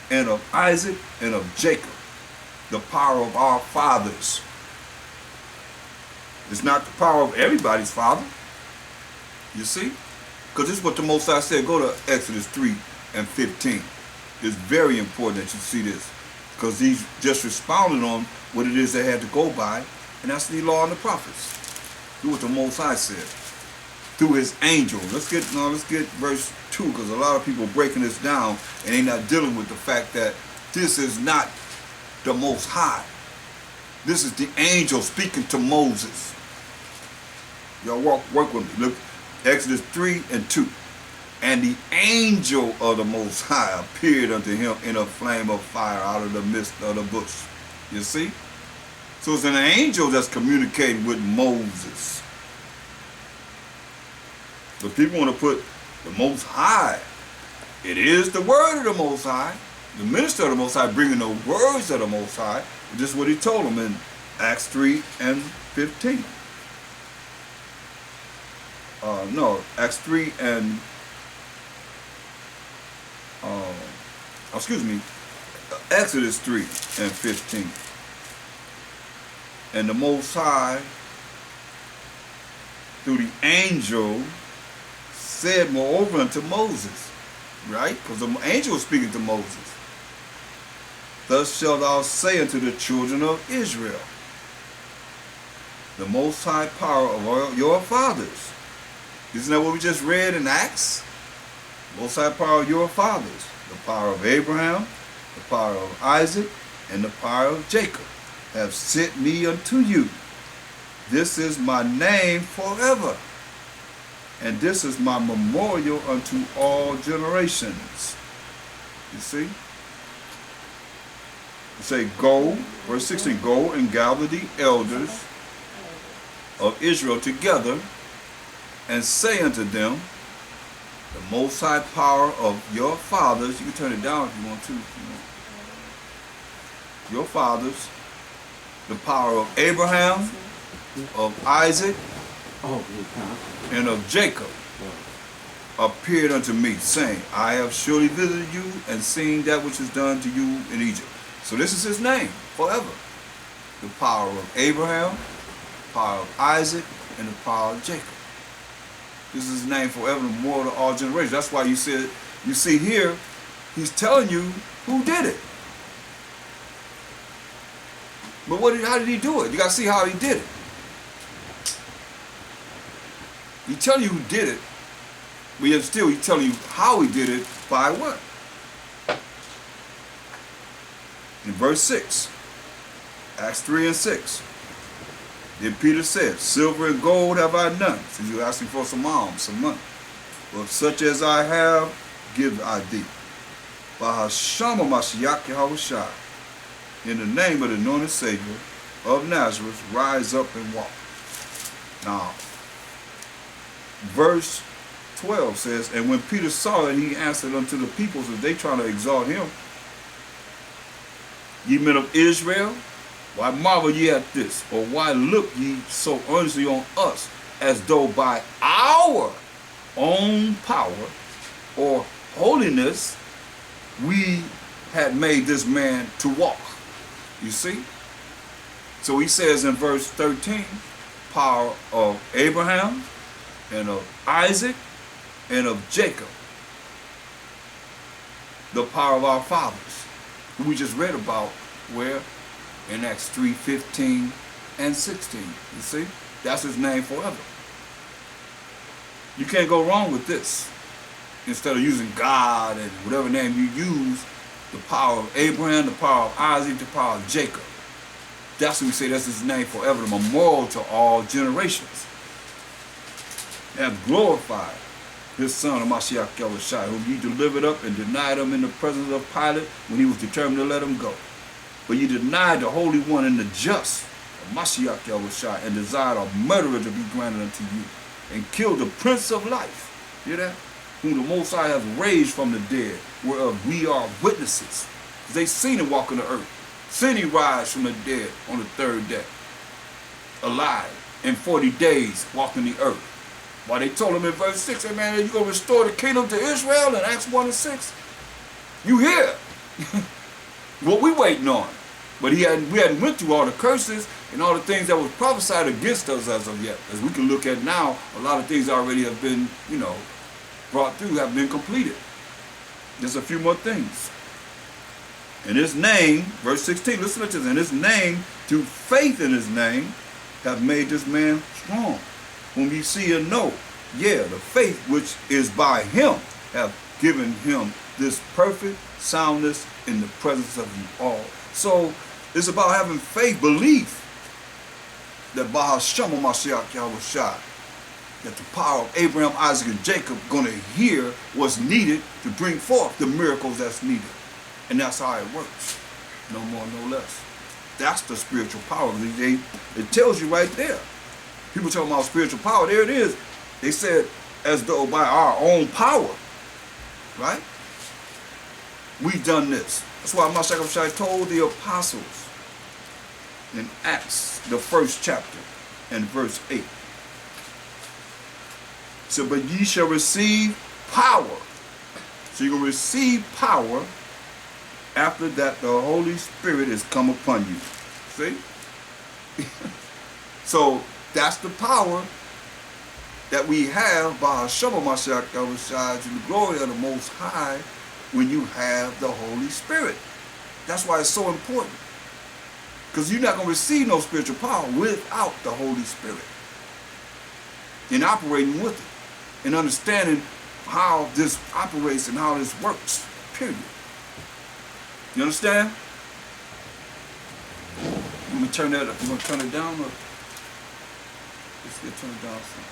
and of Isaac, and of Jacob, the power of our fathers. It's not the power of everybody's father. You see? Because this is what the Most High said. Go to Exodus 3 and 15. It's very important that you see this. Because he's just expounded on what it is they had to go by. And that's the law and the prophets. Do what the Most High said. Through his angel. Let's get verse 2. Because a lot of people breaking this down and they not dealing with the fact that this is not the Most High. This is the angel speaking to Moses. Y'all work with me. Look, Exodus 3 and 2. And the angel of the Most High appeared unto him in a flame of fire out of the midst of the bush. You see? So it's an angel that's communicating with Moses. But people want to put the Most High. It is the word of the Most High. The minister of the Most High bringing the words of the Most High. This is what he told them in Acts 3 and 15. No, Acts 3 and Exodus 3 and 15. And the Most High, through the angel, said moreover unto Moses, right? Because the angel was speaking to Moses. Thus shalt thou say unto the children of Israel, the Most High power of all your fathers. Isn't that what we just read in Acts? Most High power of your fathers. The power of Abraham, the power of Isaac, and the power of Jacob have sent me unto you. This is my name forever. And this is my memorial unto all generations. You see? You say, go, verse 16, go and gather the elders of Israel together, and say unto them, the Most High power of your fathers, you can turn it down if you want to, your fathers, the power of Abraham, of Isaac, and of Jacob, appeared unto me, saying, I have surely visited you and seen that which is done to you in Egypt. So this is his name forever. The power of Abraham, the power of Isaac, and the power of Jacob. This is his name forever and more to all generations. That's why you see here, he's telling you who did it. But how did he do it? You got to see how he did it. He telling you who did it, but yet still he's telling you how he did it by what? In verse 6, Acts 3 and 6. Then Peter said, silver and gold have I none. So you're asking for some alms, some money. But such as I have, give I thee. By Hashem Mashiach Yahushua, in the name of the anointed Savior of Nazareth, rise up and walk. Now, verse 12 says, and when Peter saw it, he answered unto the people, so they trying to exalt him. Ye men of Israel, why marvel ye at this? Or why look ye so earnestly on us, as though by our own power or holiness we had made this man to walk? You see? So he says in verse 13, power of Abraham and of Isaac and of Jacob, the power of our fathers, who we just read about where? In Acts 3, 15 and 16. You see? That's his name forever. You can't go wrong with this. Instead of using God and whatever name you use, the power of Abraham, the power of Isaac, the power of Jacob. That's what we say, that's his name forever, the memorial to all generations. And glorified his son, Mashiach Yahushua, whom he delivered up and denied him in the presence of Pilate when he was determined to let him go. But you denied the Holy One and the just, Mashiach Yahushua, and desired a murderer to be granted unto you, and killed the Prince of Life. Hear that? Whom the Most High has raised from the dead, whereof we are witnesses. They seen him walk on the earth, seen him rise from the dead on the third day, alive, in 40 days walking the earth. Why they told him in verse 6, hey man, you going to restore the kingdom to Israel in Acts 1 and 6? You here. What we waiting on? But we hadn't went through all the curses and all the things that was prophesied against us as of yet. As we can look at now, a lot of things already have been, brought through, have been completed. Just a few more things. In his name, verse 16, listen to this. In his name, through faith in his name, have made this man strong, whom ye see and know. Yeah, the faith which is by him have given him this perfect soundness in the presence of you all. So it's about having faith, belief that by Hashem Mashiach Yahushua, that the power of Abraham, Isaac, and Jacob going to hear what's needed to bring forth the miracles that's needed. And that's how it works. No more, no less. That's the spiritual power. It tells you right there. People talking about spiritual power. There it is. They said as though by our own power. Right? We've done this. That's why Mashiach told the apostles in Acts, the 1st chapter, and verse 8. So, but ye shall receive power. So you're going to receive power after that the Holy Spirit is come upon you. See? So that's the power that we have by Hashem Mashiach Yahushua to the glory of the Most High when you have the Holy Spirit. That's why it's so important. Because you're not going to receive no spiritual power without the Holy Spirit. And operating with it. And understanding how this operates and how this works. Period. You understand? You want to turn that up? You want to turn it down? Or let's get turn it down some.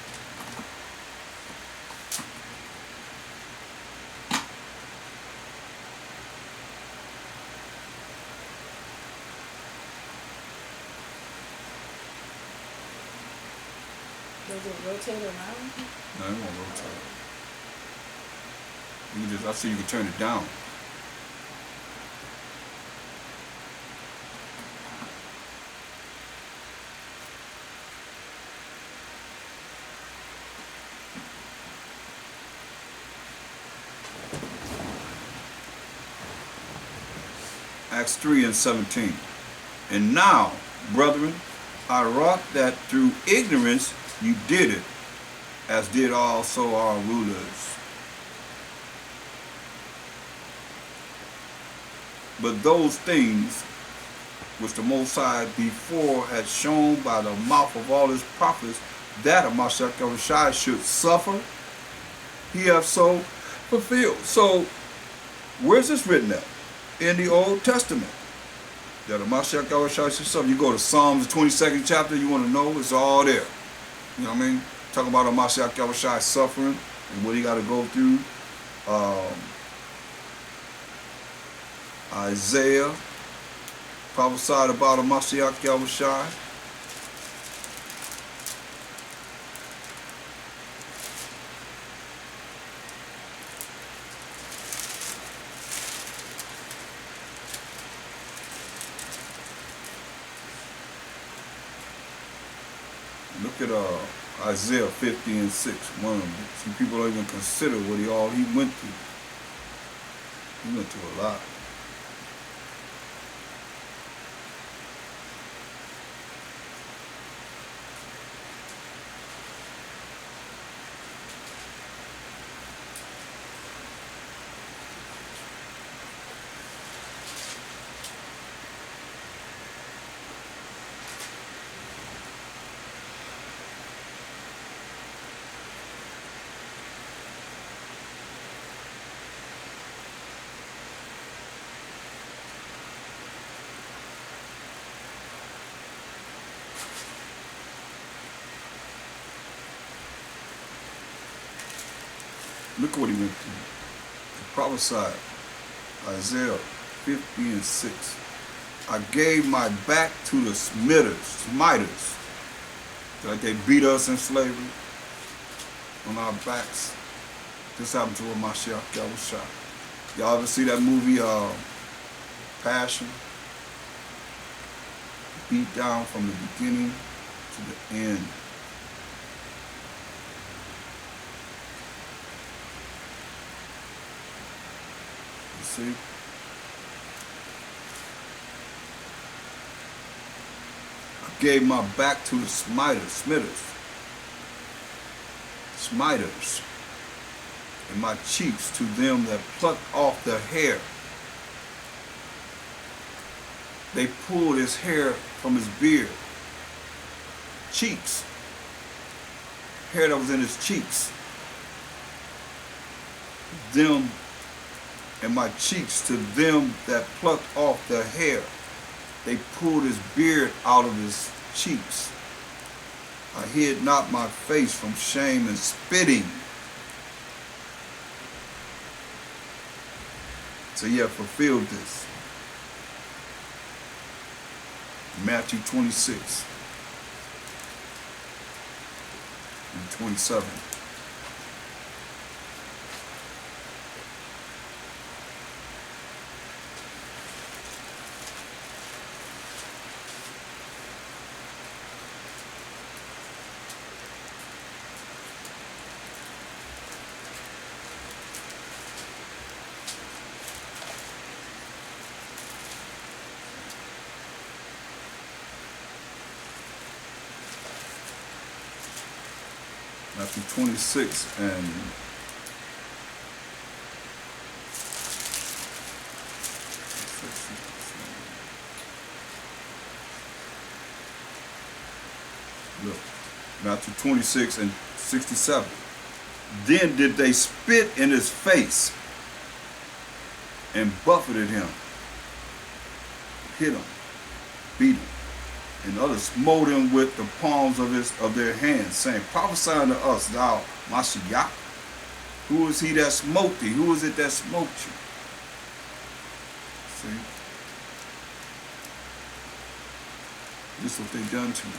Does it rotate around? No, it won't rotate. You can just, I see you can turn it down. Acts 3:17. And now, brethren, I wrought that through ignorance you did it, as did also our rulers. But those things which the Most High before had shown by the mouth of all his prophets, that Mashiach Yahushua should suffer, he hath so fulfilled. So, where's this written at? In the Old Testament. That Mashiach Yahushua should suffer. You go to Psalms, the 22nd chapter, you want to know, it's all there. You know what I mean? Talking about Mashiach Yahushua suffering and what he got to go through. Isaiah prophesied about Mashiach Yahushua. Look at Isaiah 50:6. Some people don't even consider what he went through. He went through a lot. Look what he went through. He prophesied, Isaiah 50:6. I gave my back to the smiters, like they beat us in slavery on our backs. This happened to Mashiach Yahushua. Y'all ever see that movie, Passion? Beat down from the beginning to the end. See? gave my back to the smiters, and my cheeks to them that plucked off their hair. They pulled his hair from his beard. Cheeks. Hair that was in his cheeks. Them and my cheeks to them that plucked off their hair. They pulled his beard out of his cheeks. I hid not my face from shame and spitting. So yeah, fulfilled this. Matthew 26 and 27. Matthew 26 and look, Matthew 26 and 67. Then did they spit in his face and buffeted him, hit him, beat him. And others smote him with the palms of their hands, saying, prophesy unto us, thou Mashiach. Who is he that smote thee? Who is it that smote you? See? This is what they done to me.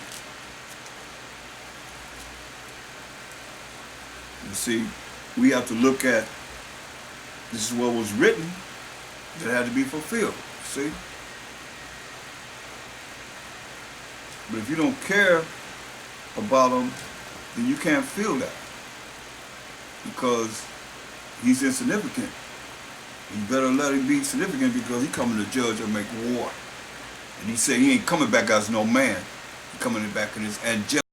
You see, we have to look at, this is what was written that had to be fulfilled. See? But if you don't care about him, then you can't feel that. Because he's insignificant. You better let him be significant because he's coming to judge and make war. And he said he ain't coming back as no man. He's coming back in his angelic.